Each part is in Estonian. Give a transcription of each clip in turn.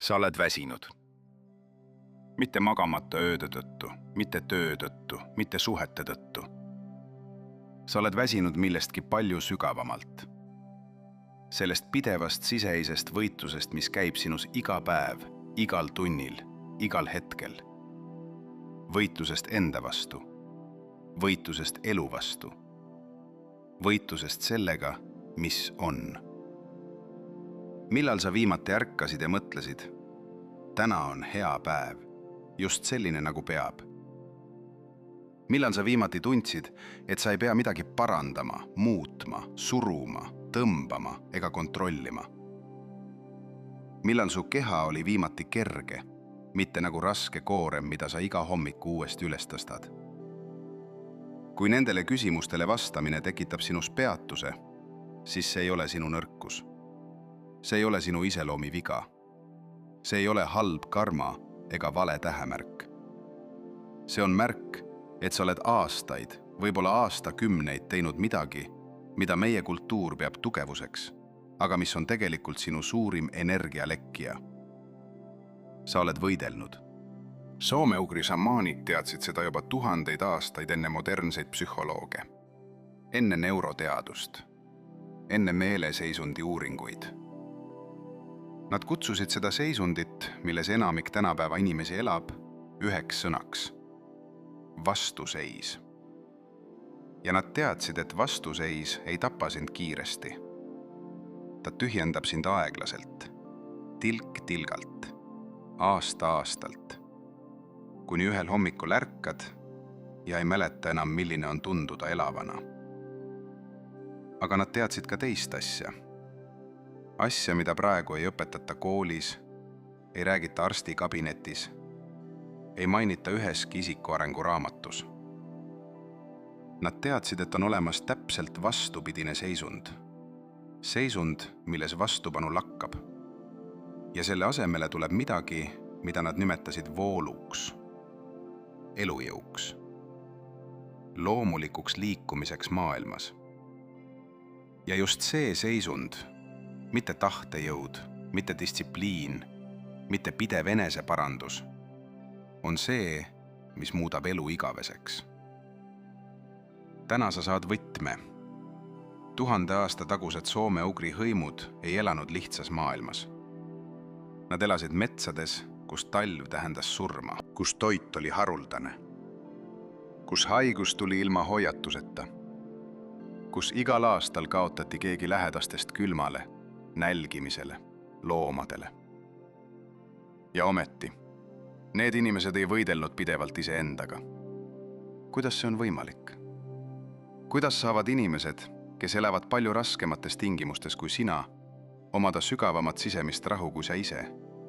Sa oled väsinud. Mitte magamata ööde tõttu, mitte töö tõttu, mitte suhete tõttu. Sa oled väsinud millestki palju sügavamalt. Sellest pidevast siseisest võitlusest, mis käib sinus iga päev, igal tunnil, igal hetkel. Võitlusest enda vastu. Võitlusest elu vastu. Võitlusest sellega, mis on. Millal sa viimati ärkasid ja mõtlesid? Täna on hea päev, just selline nagu peab. Millal sa viimati tundsid, et sa ei pea midagi parandama, muutma, suruma, tõmbama ega kontrollima? Millal su keha oli viimati kerge, mitte nagu raske koorem, mida sa iga hommiku uuesti üles tõstad? Kui nendele küsimustele vastamine tekitab sinus peatuse, siis see ei ole sinu nõrkus. See ei ole sinu iseloomi viga. See ei ole halb karma ega vale tähemärk. See on märk, et sa oled aastaid, võib-olla aastakümneid teinud midagi, mida meie kultuur peab tugevuseks, aga mis on tegelikult sinu suurim energialekkija. Sa oled võidelnud. Soome-ugri šamaanid teadsid seda juba tuhandeid aastaid enne modernseid psühholooge, enne neuroteadust, enne meeleseisundi uuringuid. Nad kutsusid seda seisundit, milles enamik tänapäeva inimesi elab, üheks sõnaks – vastuseis. Ja nad teadsid, et vastuseis ei tapa sind kiiresti. Ta tühjendab sind aeglaselt, tilk tilgalt, aasta aastalt, kuni ühel hommikul ärkad ja ei mäleta enam, milline on tunduda elavana. Aga nad teadsid ka teist asja. Asja, mida praegu ei õpetata koolis, ei räägita arstikabinetis, ei mainita üheski isikuarengu raamatus. Nad teadsid, et on olemas täpselt vastupidine seisund. Seisund, milles vastupanu lakkab. Ja selle asemele tuleb midagi, mida nad nimetasid vooluks, elujõuks, loomulikuks liikumiseks maailmas. Ja just see seisund, mitte tahtejõud, mitte distsipliin, mitte pidev eneseparandus, on see, mis muudab elu igaveseks. Täna sa saad võtme. 1000 aasta tagused soome-ugri hõimud ei elanud lihtsas maailmas. Nad elasid metsades, kus talv tähendas surma, kus toit oli haruldane, kus haigus tuli ilma hoiatuseta, kus igal aastal kaotati keegi lähedastest külmale, nälgimisele, loomadele. Ja ometi, need inimesed ei võidelnud pidevalt iseendaga. Kuidas see on võimalik? Kuidas saavad inimesed, kes elavad palju raskemates tingimustes kui sina, omada sügavamat sisemist rahu kui sa ise,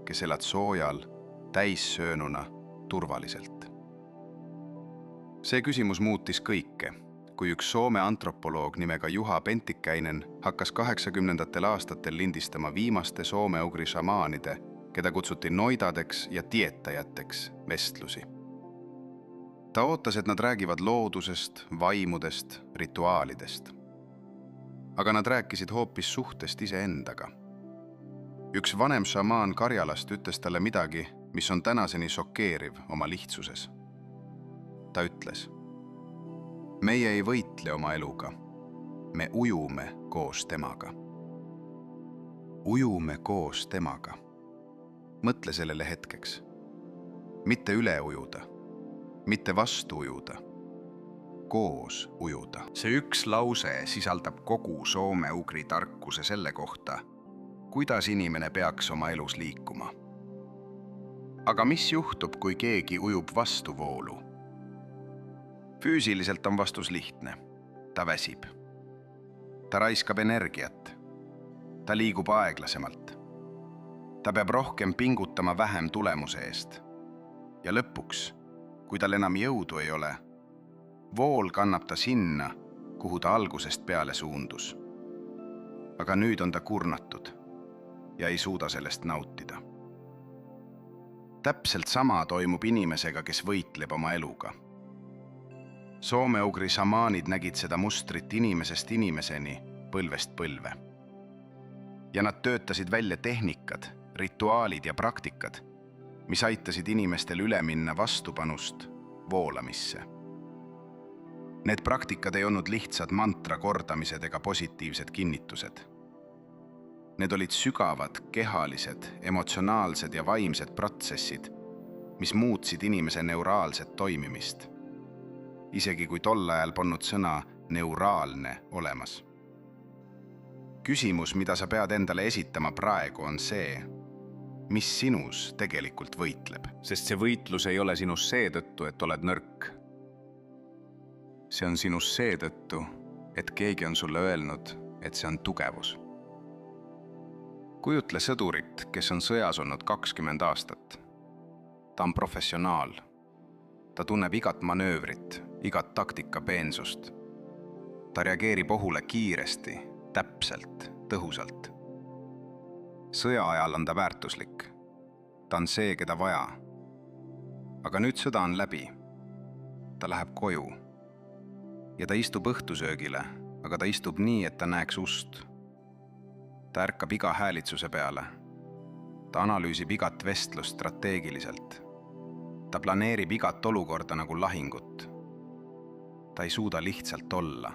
kes elad soojal, täissöönuna, turvaliselt? See küsimus muutis kõike, kui üks Soome antropoloog nimega Juha Pentikäinen hakkas 80ndatel aastatel lindistama viimaste soome-ugri šamaanide, keda kutsuti noidadeks ja tietajateks, vestlusi. Ta ootas, et nad räägivad loodusest, vaimudest, rituaalidest. Aga nad rääkisid hoopis suhtest iseendaga. Üks vanem šamaan Karjalast ütles talle midagi, mis on tänaseni šokeeriv oma lihtsuses. Ta ütles: meie ei võitle oma eluga, me ujume koos temaga. Ujume koos temaga. Mõtle sellele hetkeks. Mitte üle ujuda, mitte vastu ujuda, koos ujuda. See üks lause sisaldab kogu soome-ugri tarkuse selle kohta, kuidas inimene peaks oma elus liikuma. Aga mis juhtub, kui keegi ujub vastuvoolu? Füüsiliselt on vastus lihtne. Ta väsib. Ta raiskab energiat. Ta liigub aeglasemalt. Ta peab rohkem pingutama vähem tulemuse eest. Ja lõpuks, kui tal enam jõudu ei ole, vool kannab ta sinna, kuhu ta algusest peale suundus. Aga nüüd on ta kurnatud ja ei suuda sellest nautida. Täpselt sama toimub inimesega, kes võitleb oma eluga. Soome-ugri šamaanid nägid seda mustrit inimesest inimeseni, põlvest põlve. Ja nad töötasid välja tehnikad, rituaalid ja praktikad, mis aitasid inimestel üle minna vastupanust voolamisse. Need praktikad ei olnud lihtsad mantra kordamised ega positiivsed kinnitused. Need olid sügavad, kehalised, emotsionaalsed ja vaimsed protsessid, mis muutsid inimese neuraalset toimimist, isegi kui tol ajal polnud sõna neuraalne olemas. Küsimus, mida sa pead endale esitama praegu, on see, mis sinus tegelikult võitleb. Sest see võitlus ei ole sinus seetõttu, et oled nõrk. See on sinus seetõttu, et keegi on sulle öelnud, et see on tugevus. Kujutle sõdurit, kes on sõjas olnud 20 aastat. Ta on professionaal. Ta tunneb igat manöövrit, igat taktika peensust. Ta reageerib ohule kiiresti, täpselt, tõhusalt. Sõja ajal on ta väärtuslik. Ta on see, keda vaja. Aga nüüd sõda on läbi. Ta läheb koju. Ja ta istub õhtusöögile, aga ta istub nii, et ta näeks ust. Ta ärkab iga häälitsuse peale. Ta analüüsib igat vestlust strateegiliselt. Ta planeerib igat olukorda nagu lahingut. Ta ei suuda lihtsalt olla.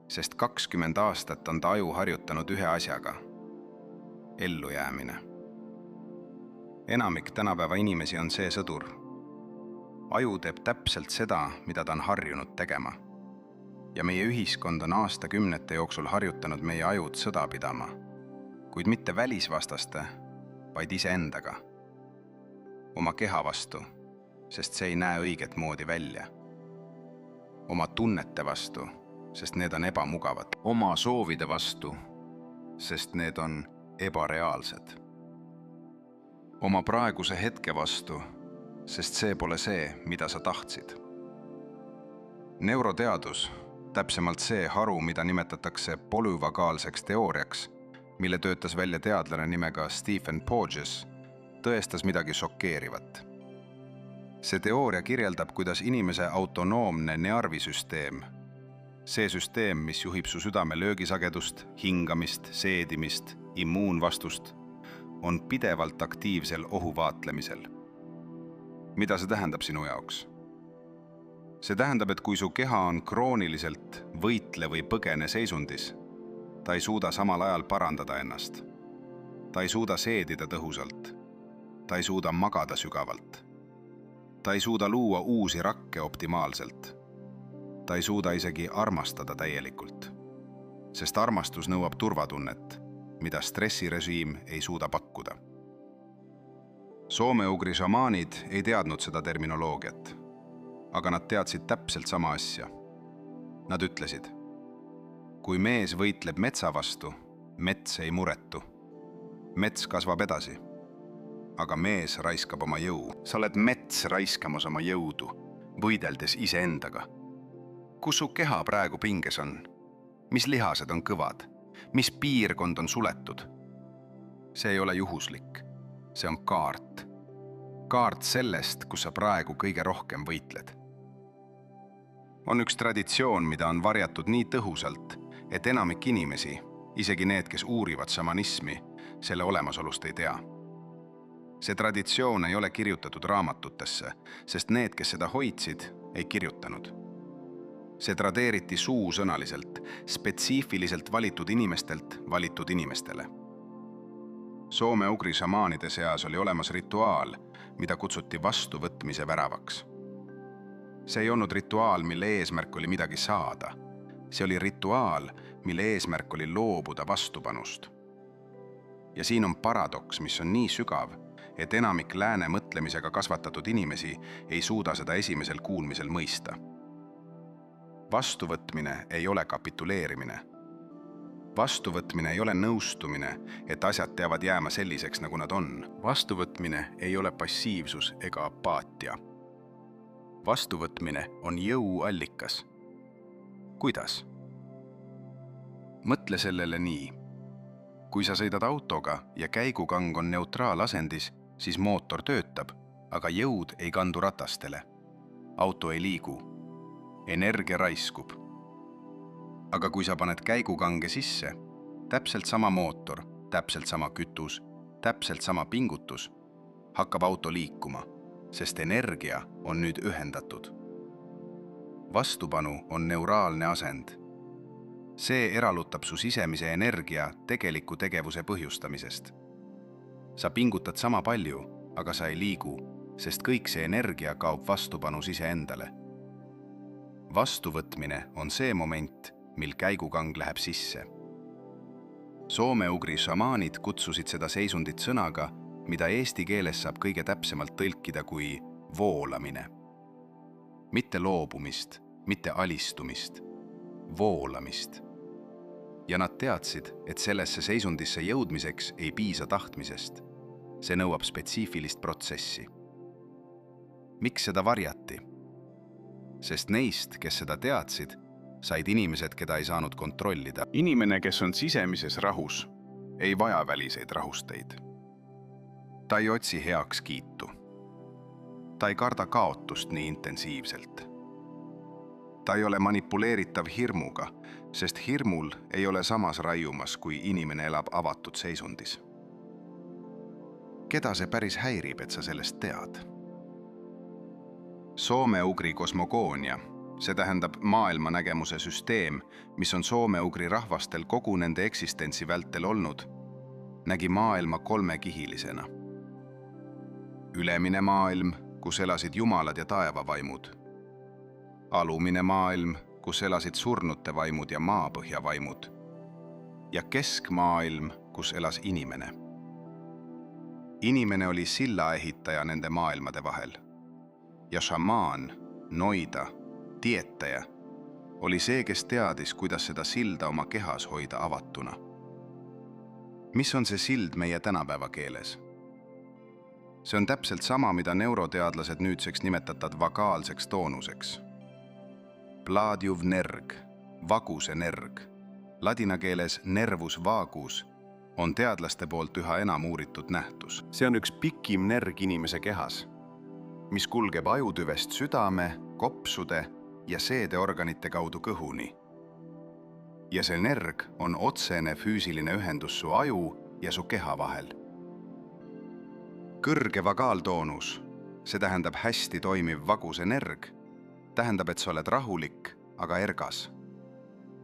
Sest 20 aastat on ta aju harjutanud ühe asjaga. Ellujäämine. Enamik tänapäeva inimesi on see sõdur. Aju teeb täpselt seda, mida ta on harjunud tegema. Ja meie ühiskond on aastakümnete jooksul harjutanud meie ajud sõda pidama, kuid mitte välisvastaste, vaid iseendaga. Oma keha vastu, sest see ei näe õiget moodi välja. Oma tunnete vastu, sest need on ebamugavad. Oma soovide vastu, sest need on ebareaalsed. Oma praeguse hetke vastu, sest see pole see, mida sa tahtsid. Neuroteadus, täpsemalt see haru, mida nimetatakse polüvagaalseks teooriaks, mille töötas välja teadlane nimega Stephen Porges, tõestas midagi šokeerivat. See teooria kirjeldab, kuidas inimese autonoomne nervisüsteem, see süsteem, mis juhib su südame löögisagedust, hingamist, seedimist, immuunvastust, on pidevalt aktiivsel ohuvaatlemisel. Mida see tähendab sinu jaoks? See tähendab, et kui su keha on krooniliselt võitle või põgene seisundis, ta ei suuda samal ajal parandada ennast. Ta ei suuda seedida tõhusalt. Ta ei suuda magada sügavalt. Ta ei suuda luua uusi rakke optimaalselt. Ta ei suuda isegi armastada täielikult. Sest armastus nõuab turvatunnet, mida stressirežiim ei suuda pakkuda. Soome-ugri šamaanid ei teadnud seda terminoloogiat, aga nad teadsid täpselt sama asja. Nad ütlesid, kui mees võitleb metsa vastu, mets ei muretu. Mets kasvab edasi, aga mees raiskab oma jõu. Sa oled mets raiskamas oma jõudu, võideldes iseendaga. Kus su keha praegu pinges on? Mis lihased on kõvad? Mis piirkond on suletud? See ei ole juhuslik. See on kaart. Kaart sellest, kus sa praegu kõige rohkem võitled. On üks traditsioon, mida on varjatud nii tõhusalt, et enamik inimesi, isegi need, kes uurivad šamanismi, selle olemasolust ei tea. See traditsioon ei ole kirjutatud raamatutesse, sest need, kes seda hoidsid, ei kirjutanud. See tradeeriti suusõnaliselt, spetsiifiliselt valitud inimestelt valitud inimestele. Soome-ugri šamaanide seas oli olemas rituaal, mida kutsuti vastuvõtmise väravaks. See ei olnud rituaal, mille eesmärk oli midagi saada. See oli rituaal, mille eesmärk oli loobuda vastupanust. Ja siin on paradoks, mis on nii sügav, et enamik lääne mõtlemisega kasvatatud inimesi ei suuda seda esimesel kuulmisel mõista. Vastuvõtmine ei ole kapituleerimine. Vastuvõtmine ei ole nõustumine, et asjad teavad jääma selliseks, nagu nad on. Vastuvõtmine ei ole passiivsus ega apaatia. Vastuvõtmine on jõuallikas. Kuidas? Mõtle sellele nii. Kui sa sõidad autoga ja käigukang on neutraalasendis, siis mootor töötab, aga jõud ei kandu ratastele. Auto ei liigu. Energia raiskub. Aga kui sa paned käigukange sisse, täpselt sama mootor, täpselt sama kütus, täpselt sama pingutus, hakkab auto liikuma, sest energia on nüüd ühendatud. Vastupanu on neuraalne asend. See eralutab su sisemise energia tegeliku tegevuse põhjustamisest. Sa pingutad sama palju, aga sa ei liigu, sest kõik see energia kaob vastupanus iseendale. Vastuvõtmine on see moment, mil käigukang läheb sisse. Soome-ugri šamaanid kutsusid seda seisundit sõnaga, mida eesti keeles saab kõige täpsemalt tõlkida kui voolamine. Mitte loobumist, mitte alistumist, voolamist. Ja nad teadsid, et sellesse seisundisse jõudmiseks ei piisa tahtmisest. See nõuab spetsiifilist protsessi. Miks seda varjati? Sest neist, kes seda teadsid, said inimesed, keda ei saanud kontrollida. Inimene, kes on sisemises rahus, ei vaja väliseid rahusteid. Ta ei otsi heakskiitu. Ta ei karda kaotust nii intensiivselt. Ta ei ole manipuleeritav hirmuga, sest hirmul ei ole samas raiumas, kui inimene elab avatud seisundis. Keda see päris häirib, et sa sellest tead? Soome-ugri kosmogoonia, see tähendab maailmanägemuse süsteem, mis on soome-ugri rahvastel kogu nende eksistentsi vältel olnud, nägi maailma kolmekihilisena. Ülemine maailm, kus elasid jumalad ja taevavaimud. Alumine maailm, kus elasid surnute vaimud ja maapõhja vaimud. Ja keskmaailm, kus elas inimene. Inimene oli sillaehitaja nende maailmade vahel. Ja šamaan, noida, tietaja oli see, kes teadis, kuidas seda silda oma kehas hoida avatuna. Mis on see sild meie tänapäeva keeles? See on täpselt sama, mida neuroteadlased nüüdseks nimetatavad vagaalseks toonuseks. Pladjuv nerg, vaguse nerg, ladina keeles nervus vagus, on teadlaste poolt üha enam uuritud nähtus. See on üks pikim nerg inimese kehas, mis kulgeb ajutüvest südame, kopsude ja seedeorganite kaudu kõhuni. Ja see nerg on otsene füüsiline ühendus su aju ja su keha vahel. Kõrge vagaaltoonus, see tähendab hästi toimiv vaguse nerg, tähendab, et sa oled rahulik, aga ergas.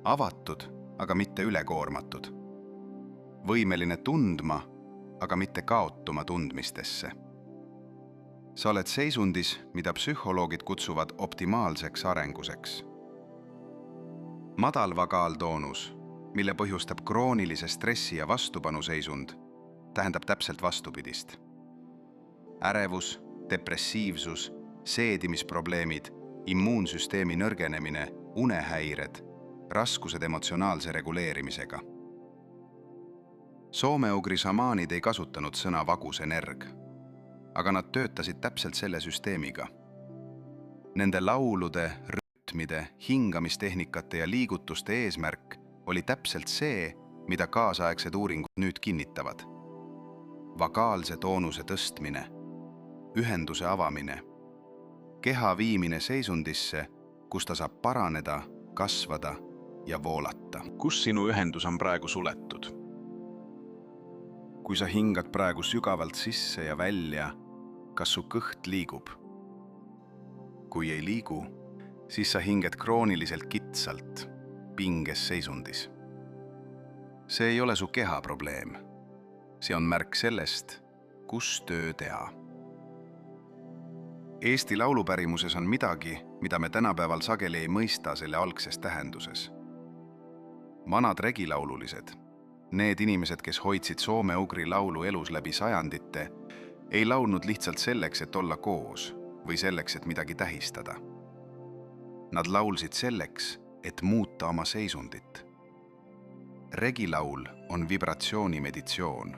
Avatud, aga mitte ülekoormatud. Võimeline tundma, aga mitte kaotuma tundmistesse. Sa oled seisundis, mida psühholoogid kutsuvad optimaalseks arenguseks. Madal vagaaltoonus, mille põhjustab kroonilise stressi ja vastupanuseisund, tähendab täpselt vastupidist. Ärevus, depressiivsus, seedimisprobleemid, immuunsüsteemi nõrgenemine, unehäired, raskused emotsionaalse reguleerimisega. Soome-ugri šamaanid ei kasutanud sõna vaguse nerg, aga nad töötasid täpselt selle süsteemiga. Nende laulude, rütmide, hingamistehnikate ja liigutuste eesmärk oli täpselt see, mida kaasaegsed uuringud nüüd kinnitavad. Vagaalse toonuse tõstmine, ühenduse avamine, keha viimine seisundisse, kus ta saab paraneda, kasvada ja voolata. Kus sinu ühendus on praegu suletud? Kui sa hingad praegu sügavalt sisse ja välja, kas su kõht liigub? Kui ei liigu, siis sa hinged krooniliselt kitsalt, pinges seisundis. See ei ole su keha probleem. See on märk sellest, kus töö teha. Eesti laulupärimuses on midagi, mida me tänapäeval sageli ei mõista selle algses tähenduses. Vanad regilaululised, need inimesed, kes hoidsid soome-ugri laulu elus läbi sajandite, ei laulnud lihtsalt selleks, et olla koos või selleks, et midagi tähistada. Nad laulsid selleks, et muuta oma seisundit. Regilaul on vibratsioonimeditsioon.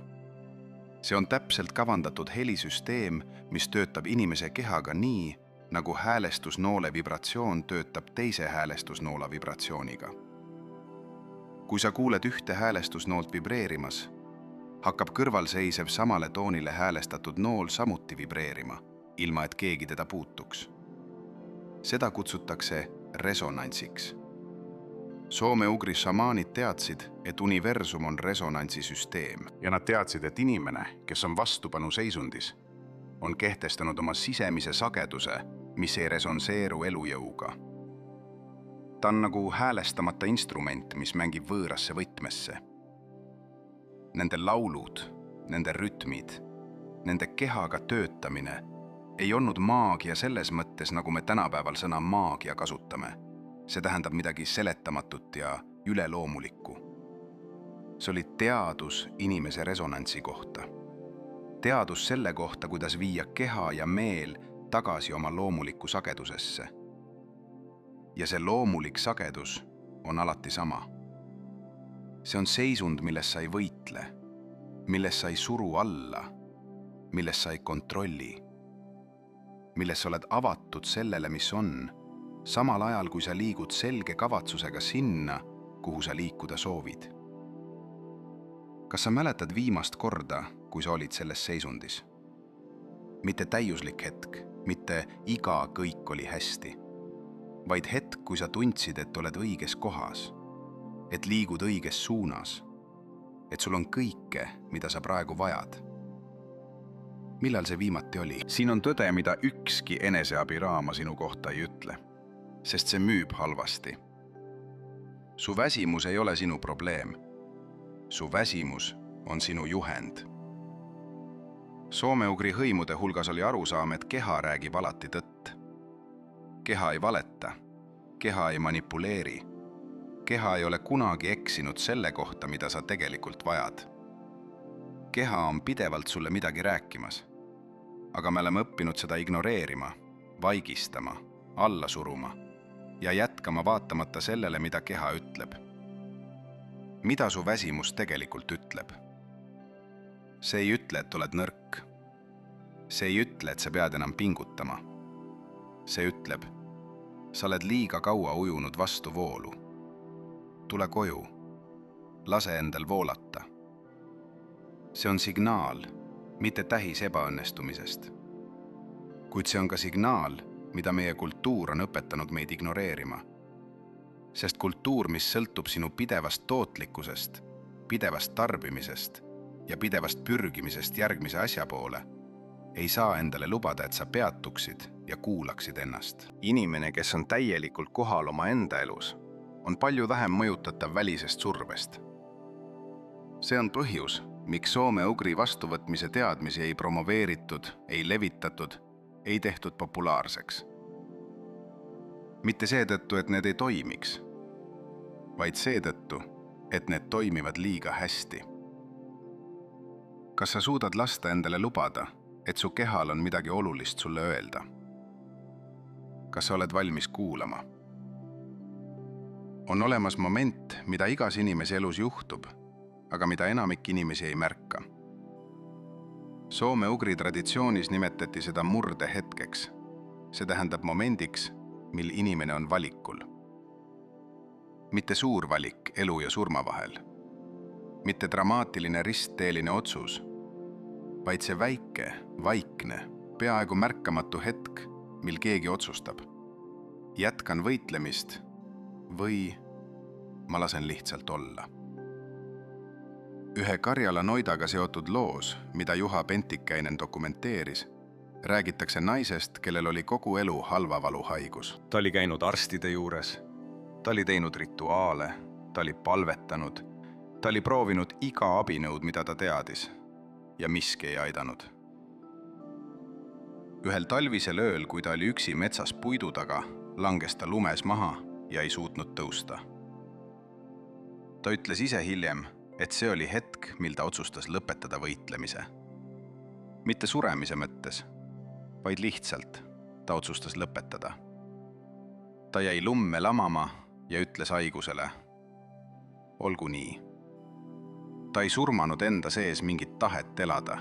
See on täpselt kavandatud helisüsteem, mis töötab inimese kehaga nii, nagu häälestusnoole vibratsioon töötab teise häälestusnoola vibratsiooniga. Kui sa kuuled ühte häälestusnoolt vibreerimas, hakkab kõrvalseisev samale toonile häälestatud nool samuti vibreerima, ilma et keegi teda puutuks. Seda kutsutakse resonantsiks. soome-ugri šamaanid teadsid, et universum on resonantsisüsteem ja nad teadsid, et inimene, kes on vastupanuseisundis, on kehtestanud oma sisemise sageduse, mis ei resonseeru elujõuga. Ta on nagu häälestamata instrument, mis mängib võõrasse võtmesse. Nende laulud, nende rütmid, nende kehaga töötamine ei olnud maagia selles mõttes, nagu me tänapäeval sõna maagia kasutame. See tähendab midagi seletamatut ja üleloomulikku. See oli teadus inimese resonantsi kohta. Teadus selle kohta, kuidas viia keha ja meel tagasi oma loomulikku sagedusesse. Ja see loomulik sagedus on alati sama. See on seisund, milles sa ei võitle, milles sa ei suru alla, milles sa ei kontrolli, milles sa oled avatud sellele, mis on, samal ajal kui sa liigud selge kavatsusega sinna, kuhu sa liikuda soovid. Kas sa mäletad viimast korda, kui sa olid selles seisundis? Mitte täiuslik hetk, mitte iga kõik oli hästi, vaid hetk, kui sa tundsid, et oled õiges kohas, et liigud õiges suunas, et sul on kõike, mida sa praegu vajad. Millal see viimati oli? Siin on tõde, mida ükski eneseabiraama sinu kohta ei ütle, sest see müüb halvasti. Su väsimus ei ole sinu probleem. Su väsimus on sinu juhend. Soome-ugri hõimude hulgas oli arusaam, et keha räägib alati tõtt. Keha ei valeta, keha ei manipuleeri. Keha ei ole kunagi eksinud selle kohta, mida sa tegelikult vajad. Keha on pidevalt sulle midagi rääkimas, aga me oleme õppinud seda ignoreerima, vaigistama, alla suruma ja jätkama vaatamata sellele, mida keha ütleb. Mida su väsimus tegelikult ütleb? See ei ütle, et oled nõrk. See ei ütle, et sa pead enam pingutama. See ütleb, sa oled liiga kaua ujunud vastu voolu. Tule koju, lase endal voolata. See on signaal, mitte tähis ebaõnnestumisest. Kuid see on ka signaal, mida meie kultuur on õpetanud meid ignoreerima. Sest kultuur, mis sõltub sinu pidevast tootlikkusest, pidevast tarbimisest ja pidevast pürgimisest järgmise asja poole, ei saa endale lubada, et sa peatuksid ja kuulaksid ennast. Inimene, kes on täielikult kohal oma enda elus, on palju vähem mõjutatav välisest survest. See on põhjus, miks soome-ugri vastuvõtmise teadmisi ei promoveeritud, ei levitatud, ei tehtud populaarseks. Mitte seetõttu, et need ei toimiks, vaid seetõttu, et need toimivad liiga hästi. Kas sa suudad lasta endale lubada, et su kehal on midagi olulist sulle öelda? Kas sa oled valmis kuulama? On olemas moment, mida igas inimese elus juhtub, aga mida enamik inimesi ei märka. Soome-ugri traditsioonis nimetati seda murdehetkeks. See tähendab momendiks, mil inimene on valikul. Mitte suur valik elu ja surma vahel. Mitte dramaatiline ristteeline otsus, vaid see väike, vaikne, peaaegu märkamatu hetk, mil keegi otsustab. Jätkan võitlemist või ma lasen lihtsalt olla. Ühe Karjala noidaga seotud loos, mida Juha Pentikäinen dokumenteeris, räägitakse naisest, kellel oli kogu elu halvavaluhaigus. Ta oli käinud arstide juures, ta oli teinud rituaale, ta oli palvetanud, ta oli proovinud iga abinõud, mida ta teadis, ja miski ei aidanud. Ühel talvisel ööl, kui ta oli üksi metsas puidu taga, langes ta lumes maha ja ei suutnud tõusta. Ta ütles ise hiljem, et see oli hetk, mil ta otsustas lõpetada võitlemise. Mitte suremise mõttes, vaid lihtsalt ta otsustas lõpetada. Ta jäi lumme lamama ja ütles haigusele, olgu nii. Ta ei surmanud enda sees mingit tahet elada.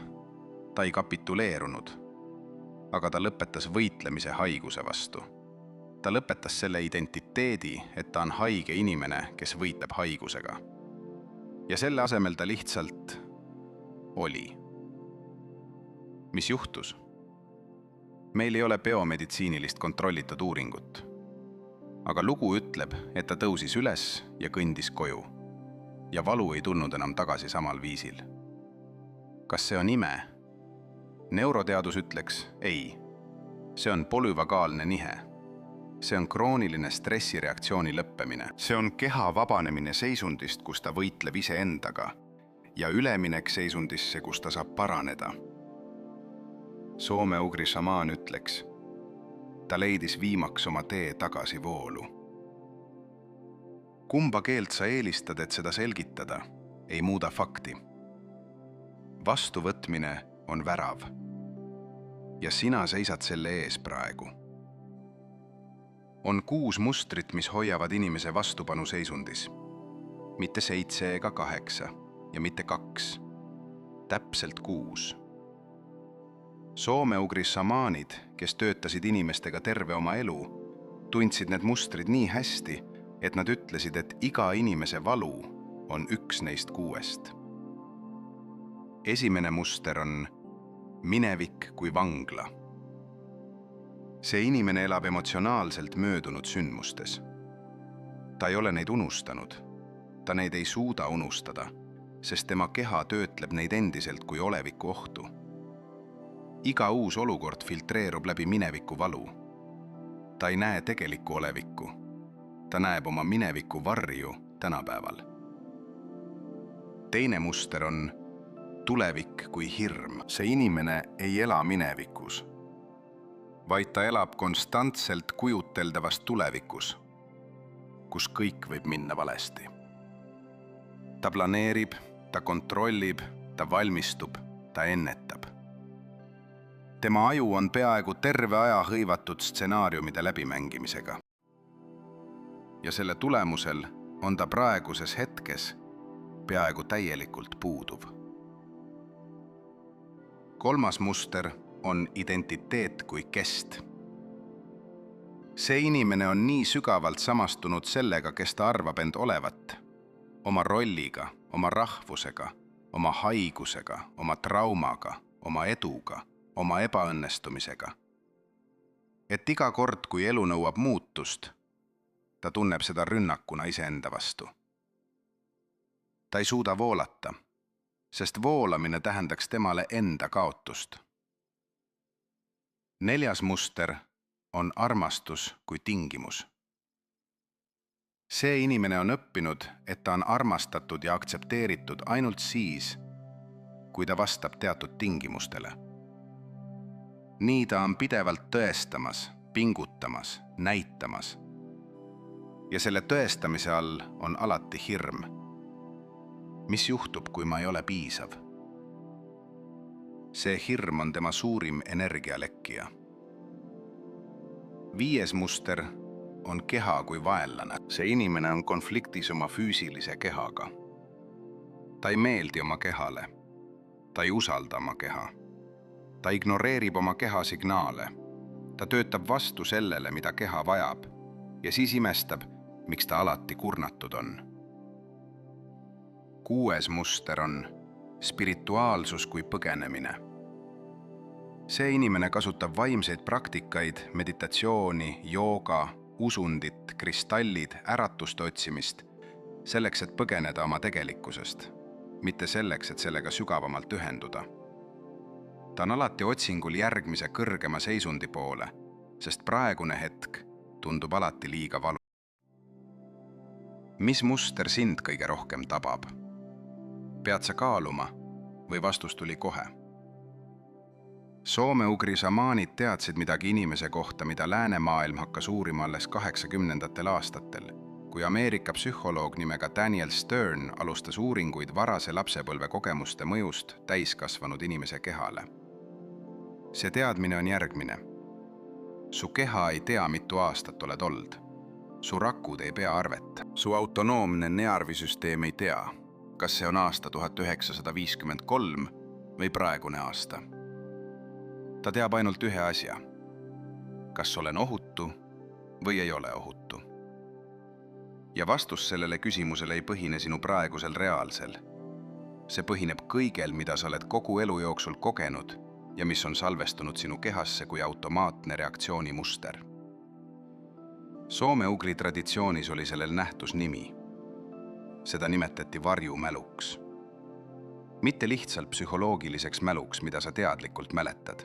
Ta ei kapituleerunud, aga ta lõpetas võitlemise haiguse vastu. Ta lõpetas selle identiteedi, et ta on haige inimene, kes võitleb haigusega. Ja selle asemel ta lihtsalt oli. Mis juhtus? Meil ei ole biomeditsiinilist kontrollitud uuringut. aga lugu ütleb, et ta tõusis üles ja kõndis koju. Ja valu ei tulnud enam tagasi samal viisil. Kas see on ime? Neuroteadus ütleks ei. See on polüvagaalne nihe. See on krooniline stressireaktsiooni lõppemine. See on keha vabanemine seisundist, kus ta võitleb iseendaga ja üleminek seisundisse, kus ta saab paraneda. Soome-ugri šamaan ütleks, ta leidis viimaks oma tee tagasi voolu. Kumba keelt sa eelistad, et seda selgitada, ei muuda fakti. Vastuvõtmine on värav. Ja sina seisad selle ees praegu. On 6 mustrit, mis hoiavad inimese vastupanu seisundis. Mitte 7 ega 8 ja mitte 2. Täpselt 6. Soome-ugri šamaanid, kes töötasid inimestega terve oma elu, tundsid need mustrid nii hästi, et nad ütlesid, et iga inimese valu on üks neist 6. Esimene muster on minevik kui vangla. See inimene elab emotsionaalselt möödunud sündmustes. Ta ei ole neid unustanud. Ta neid ei suuda unustada, sest tema keha töötleb neid endiselt kui oleviku ohtu. Iga uus olukord filtreerub läbi mineviku valu. Ta ei näe tegelikku olevikku. Ta näeb oma mineviku varju tänapäeval. Teine muster on tulevik kui hirm. See inimene ei ela minevikus, vaid ta elab konstantselt kujuteldavas tulevikus, kus kõik võib minna valesti. Ta planeerib, ta kontrollib, ta valmistub, ta ennetab. Tema aju on peaaegu terve aja hõivatud stsenaariumide läbimängimisega. Ja selle tulemusel on ta praeguses hetkes peaaegu täielikult puuduv. Kolmas muster on identiteet kui kest. See inimene on nii sügavalt samastunud sellega, kes ta arvab end olevat, oma rolliga, oma rahvusega, oma haigusega, oma traumaga, oma eduga, oma ebaõnnestumisega. Et iga kord, kui elu nõuab muutust, ta tunneb seda rünnakuna iseenda vastu. Ta ei suuda voolata, sest voolamine tähendaks temale enda kaotust. 4. muster on armastus kui tingimus. See inimene on õppinud, et ta on armastatud ja aktsepteeritud ainult siis, kui ta vastab teatud tingimustele. Nii ta on pidevalt tõestamas, pingutamas, näitamas. Ja selle tõestamise all on alati hirm. Mis juhtub, kui ma ei ole piisav? See hirm on tema suurim energialekkija. 5. muster on keha kui vaenlane. See inimene on konfliktis oma füüsilise kehaga. Ta ei meeldi oma kehale. Ta ei usalda oma keha. Ta ignoreerib oma keha signaale. Ta töötab vastu sellele, mida keha vajab, ja siis imestab, miks ta alati kurnatud on. 6. muster on spirituaalsus kui põgenemine. See inimene kasutab vaimseid praktikaid, meditatsiooni, jooga, usundit, kristallid, äratuste otsimist, selleks, et põgeneda oma tegelikkusest, mitte selleks, et sellega sügavamalt ühenduda. Ta on alati otsingul järgmise kõrgema seisundi poole, sest praegune hetk tundub alati liiga valu. Mis muster sind kõige rohkem tabab? Pead sa kaaluma või vastus tuli kohe? Soome-ugri šamaanid teadsid midagi inimese kohta, mida läänemaailm hakkas uurima alles 80. aastatel, kui Ameerika psühholoog nimega Daniel Stern alustas uuringuid varase lapsepõlve kogemuste mõjust täiskasvanud inimese kehale. See teadmine on järgmine. Su keha ei tea, mitu aastat oled olnud. Su rakud ei pea arvet. Su autonoomne nearvisüsteem ei tea, kas see on aasta 1953 või praegune aasta. Ta teab ainult ühe asja. Kas olen ohutu või ei ole ohutu? Ja vastus sellele küsimusele ei põhine sinu praegusel reaalsel. See põhineb kõigel, mida sa oled kogu elu jooksul kogenud ja mis on salvestunud sinu kehasse kui automaatne reaktsioonimuster. Soome-ugri traditsioonis oli sellel nähtusnimi. Seda nimetati varjumäluks. Mitte lihtsalt psühholoogiliseks mäluks, mida sa teadlikult mäletad,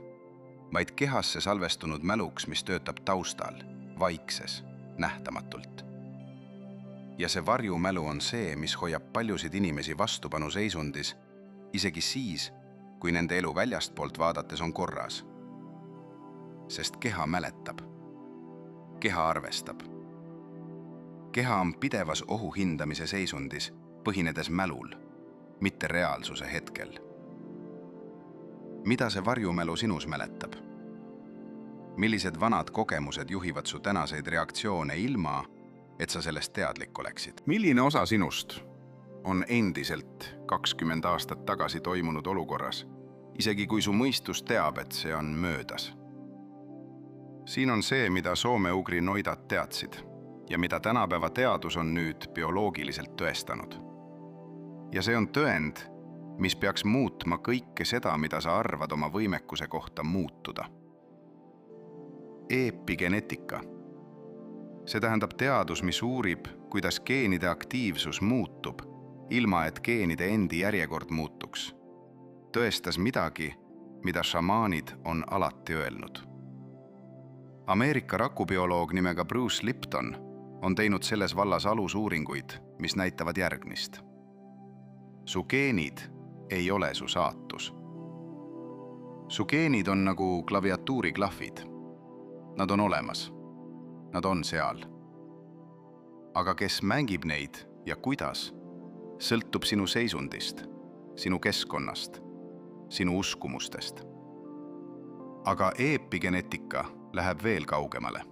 vaid kehasse salvestunud mäluks, mis töötab taustal, vaikses, nähtamatult. Ja see varjumälu on see, mis hoiab paljusid inimesi vastupanu seisundis, isegi siis, kui nende elu väljastpoolt vaadates on korras. Sest keha mäletab. Keha arvestab. Keha on pidevas ohu hindamise seisundis, põhinedes mälul, mitte reaalsuse hetkel. Mida see varjumälu sinus mäletab? Millised vanad kogemused juhivad su tänaseid reaktsioone ilma, et sa sellest teadlik oleksid? Milline osa sinust on endiselt 20 aastat tagasi toimunud olukorras, isegi kui su mõistus teab, et see on möödas? Siin on see, mida soome-ugri noidad teadsid ja mida tänapäeva teadus on nüüd bioloogiliselt tõestanud. Ja see on tõend, mis peaks muutma kõike seda, mida sa arvad oma võimekuse kohta muutuda. Epigenetika. See tähendab teadus, mis uurib, kuidas geenide aktiivsus muutub, ilma et geenide endi järjekord muutuks. Tõestas midagi, mida šamaanid on alati öelnud. Ameerika rakubioloog nimega Bruce Lipton on teinud selles vallas alusuuringuid, mis näitavad järgmist. Su geenid ei ole su saatus. Su geenid on nagu klaviatuuri klahvid. Nad on olemas. Nad on seal. Aga kes mängib neid ja kuidas, sõltub sinu seisundist, sinu keskkonnast, sinu uskumustest. Aga epigenetika läheb veel kaugemale.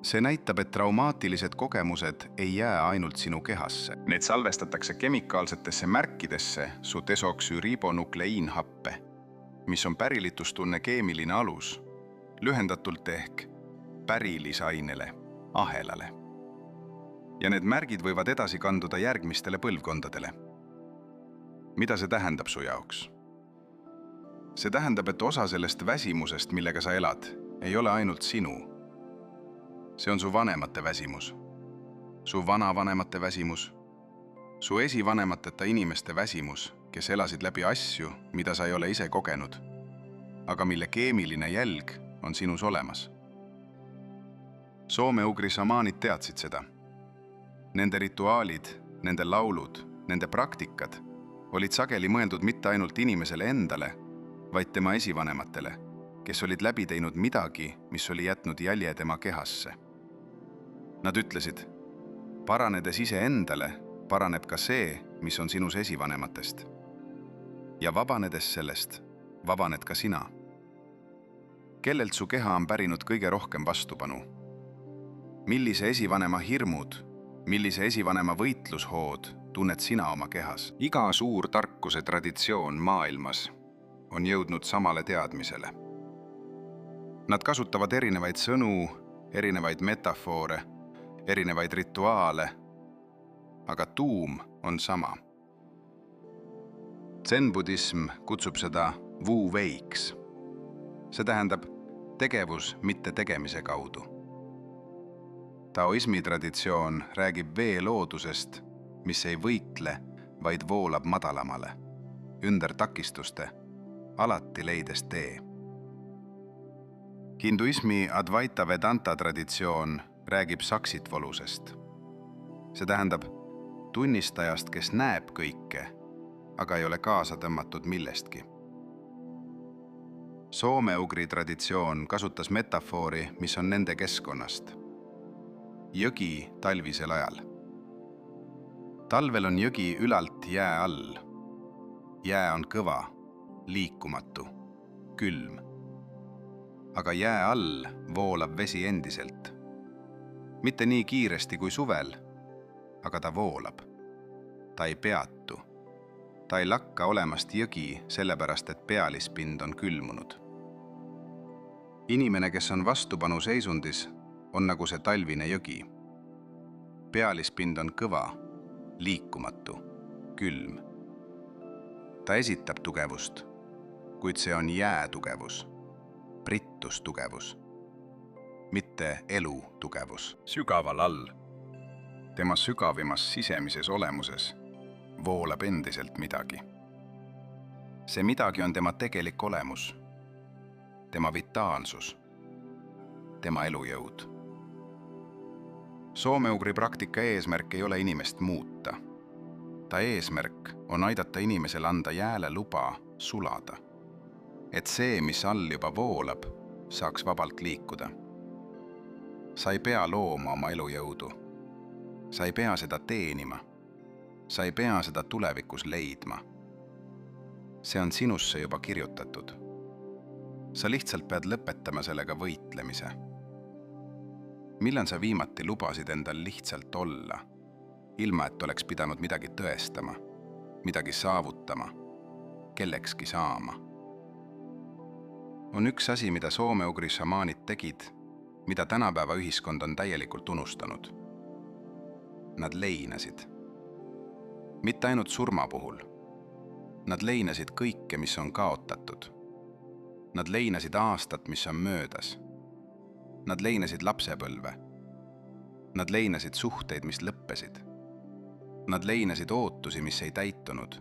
See näitab, et traumaatilised kogemused ei jää ainult sinu kehasse. Need salvestatakse kemikaalsetesse märkidesse su desoksüribonukleiinhappe, mis on pärilitustunne keemiline alus, lühendatult ehk pärilisainele, ahelale. Ja need märgid võivad edasi kanduda järgmistele põlvkondadele. Mida see tähendab su jaoks? See tähendab, et osa sellest väsimusest, millega sa elad, ei ole ainult sinu. See on su vanemate väsimus, su vanavanemate väsimus, su esivanemateta inimeste väsimus, kes elasid läbi asju, mida sa ei ole ise kogenud, aga mille keemiline jälg on sinus olemas. Soome-ugri šamaanid teadsid seda. Nende rituaalid, nende laulud, nende praktikad olid sageli mõeldud mitte ainult inimesele endale, vaid tema esivanematele, kes olid läbi teinud midagi, mis oli jätnud jälje tema kehasse. Nad ütlesid, paranedes ise endale, paraneb ka see, mis on sinus esivanematest. Ja vabanedes sellest, vabaned ka sina. Kellelt su keha on pärinud kõige rohkem vastupanu? Millise esivanema hirmud, millise esivanema võitlushood tunned sina oma kehas? Iga suur tarkuse traditsioon maailmas on jõudnud samale teadmisele. Nad kasutavad erinevaid sõnu, erinevaid metafoore, erinevaid rituaale, aga tuum on sama. Zen-budism kutsub seda wu-weiks. See tähendab tegevus mitte tegemise kaudu. Taoismi traditsioon räägib vee loodusest, mis ei võitle, vaid voolab madalamale, ünder takistuste, alati leides tee. Hinduismi Advaita Vedanta traditsioon räägib saksitvolusest. See tähendab tunnistajast, kes näeb kõike, aga ei ole kaasa tõmmatud millestki. Soome-ugri traditsioon kasutas metafoori, mis on nende keskkonnast. Jõgi talvisel ajal. Talvel on jõgi ülalt jää all. Jää on kõva, liikumatu, külm. Aga jää all voolab vesi endiselt. Mitte nii kiiresti kui suvel, aga ta voolab. Ta ei peatu. Ta ei lakka olemast jõgi sellepärast, et pealispind on külmunud. Inimene, kes on vastupanu seisundis, on nagu see talvine jõgi. Pealispind on kõva, liikumatu, külm. Ta esitab tugevust, kuid see on jäätugevus, brittustugevus. mitte elu tugevus. Sügaval all, tema sügavimas sisemises olemuses voolab endiselt midagi. See midagi on tema tegelik olemus, tema vitaalsus, tema elujõud. Soome-ugri praktika eesmärk ei ole inimest muuta. Ta eesmärk on aidata inimesel anda jääle luba sulada, et see, mis all juba voolab, saaks vabalt liikuda. Sa ei pea looma oma elujõudu. Sa ei pea seda teenima. Sa ei pea seda tulevikus leidma. See on sinusse juba kirjutatud. Sa lihtsalt pead lõpetama sellega võitlemise. Millal sa viimati lubasid endal lihtsalt olla, ilma et oleks pidanud midagi tõestama, midagi saavutama, kellekski saama? On üks asi, mida soome-ugri šamaanid tegid, mida tänapäeva ühiskond on täielikult unustanud. Nad leinasid. Mitte ainult surma puhul. Nad leinasid kõike, mis on kaotatud. Nad leinasid aastat, mis on möödas. Nad leinasid lapsepõlve. Nad leinasid suhteid, mis lõppesid. Nad leinasid ootusi, mis ei täitunud.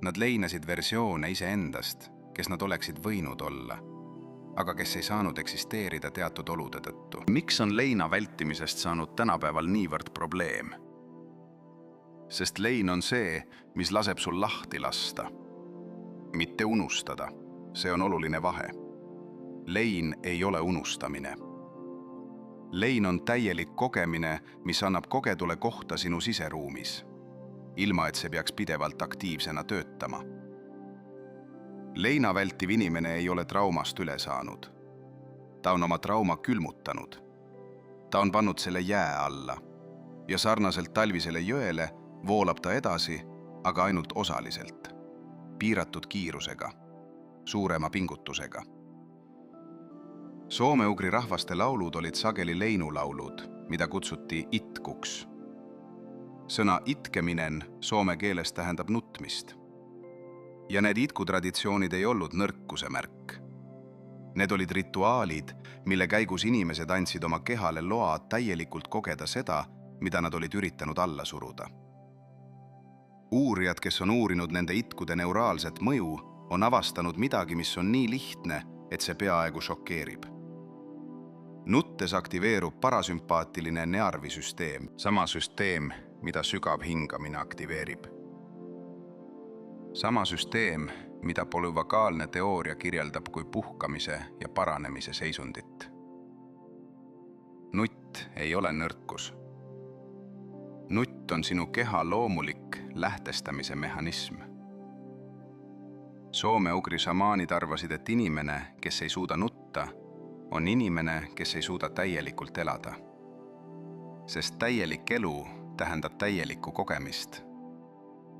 Nad leinasid versioone iseendast, kes nad oleksid võinud olla, aga kes ei saanud eksisteerida teatud olude tõttu. Miks on leina vältimisest saanud tänapäeval niivõrd probleem? Sest lein on see, mis laseb sul lahti lasta. Mitte unustada, see on oluline vahe. Lein ei ole unustamine. Lein on täielik kogemine, mis annab kogedule kohta sinu siseruumis, ilma et see peaks pidevalt aktiivsena töötama. Leina vältiv inimene ei ole traumast üle saanud. Ta on oma trauma külmutanud. Ta on pannud selle jää alla ja sarnaselt talvisele jõele voolab ta edasi, aga ainult osaliselt, piiratud kiirusega, suurema pingutusega. Soome-ugri rahvaste laulud olid sageli leinulaulud, mida kutsuti itkuks. Sõna itkeminen soome keeles tähendab nutmist. Ja need itkutraditsioonid ei olnud nõrkuse märk. Need olid rituaalid, mille käigus inimesed andsid oma kehale loa täielikult kogeda seda, mida nad olid üritanud alla suruda. Uurijad, kes on uurinud nende itkude neuraalset mõju, on avastanud midagi, mis on nii lihtne, et see peaaegu šokeerib. Nuttes aktiveerub parasümpaatiline nervisüsteem, sama süsteem, mida sügav hingamine aktiveerib. Sama süsteem, mida polyvagaalne teooria kirjeldab kui puhkamise ja paranemise seisundit. Nutt ei ole nõrkus. Nutt on sinu keha loomulik lähtestamise mehhanism. Soome-ugri šamaanid arvasid, et inimene, kes ei suuda nutta, on inimene, kes ei suuda täielikult elada. Sest täielik elu tähendab täielikku kogemist.